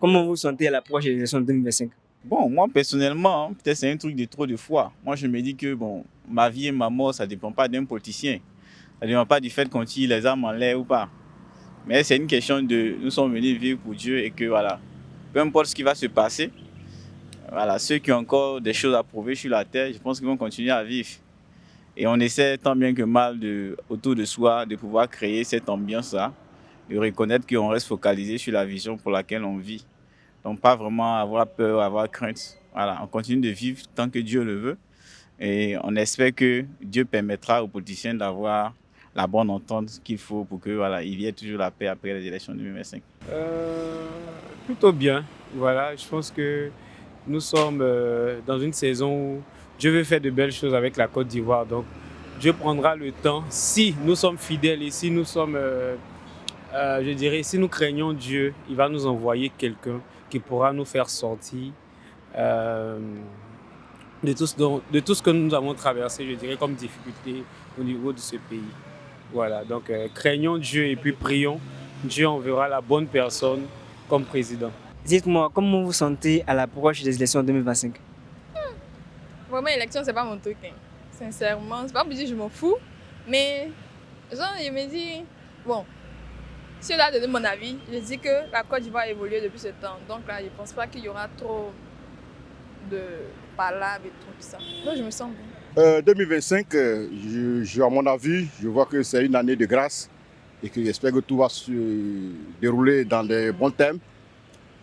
Comment vous vous sentez à l'approche des élections de 2025? Bon, moi personnellement, hein, peut-être c'est un truc de trop de foi. Moi, je me dis que bon, ma vie et ma mort, ça ne dépend pas d'un politicien. Ça ne dépend pas du fait qu'on tire les armes en l'air ou pas. Mais c'est une question de nous sommes venus vivre pour Dieu et que voilà, peu importe ce qui va se passer, voilà, ceux qui ont encore des choses à prouver sur la terre, je pense qu'ils vont continuer à vivre. Et on essaie tant bien que mal autour de soi de pouvoir créer cette ambiance-là, de reconnaître qu'on reste focalisé sur la vision pour laquelle on vit. Donc pas vraiment avoir peur, avoir crainte. Voilà, on continue de vivre tant que Dieu le veut. Et on espère que Dieu permettra aux politiciens d'avoir la bonne entente qu'il faut pour que voilà, il y ait toujours la paix après les élections de 2025. Euh, Plutôt bien. Voilà, je pense que nous sommes dans une saison où Dieu veut faire de belles choses avec la Côte d'Ivoire. Donc, Dieu prendra le temps. Si nous sommes fidèles et si nous sommes, je dirais, si nous craignons Dieu, il va nous envoyer quelqu'un qui pourra nous faire sortir euh, de tout ce que nous avons traversé, je dirais, comme difficulté au niveau de ce pays. Voilà, donc craignons Dieu et puis prions. Dieu enverra la bonne personne comme président. Dites-moi, comment vous vous sentez à l'approche des élections de 2025? Vraiment, l'élection, c'est pas mon truc, hein. Sincèrement, c'est pas pour dire que je m'en fous, mais genre, je me dis, bon, si je dois donner mon avis, je dis que la Côte d'Ivoire a évolué depuis ce temps. Donc là, je pense pas qu'il y aura trop de palabres et tout ça. Donc je me sens bien. 2025, à mon avis, je vois que c'est une année de grâce et que j'espère que tout va se dérouler dans des bons thèmes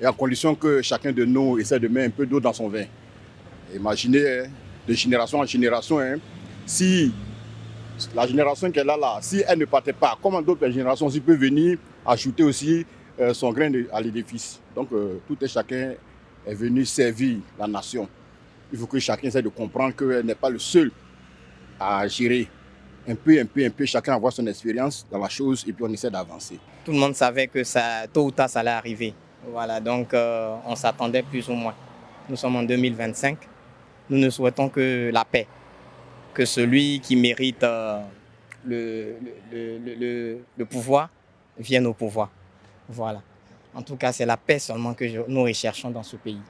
et à condition que chacun de nous essaie de mettre un peu d'eau dans son vin. Imaginez, hein, de génération en génération, hein, si la génération qui est là, si elle ne partait pas, comment d'autres générations aussi peuvent venir ajouter aussi son grain à l'édifice. Donc tout et chacun est venu servir la nation. Il faut que chacun essaie de comprendre qu'elle n'est pas le seul à gérer. Un peu, chacun avoir son expérience dans la chose et puis on essaie d'avancer. Tout le monde savait que ça, tôt ou tard, ça allait arriver. Voilà, donc on s'attendait plus ou moins. Nous sommes en 2025. Nous ne souhaitons que la paix, que celui qui mérite le pouvoir vienne au pouvoir. Voilà. En tout cas, c'est la paix seulement que nous recherchons dans ce pays.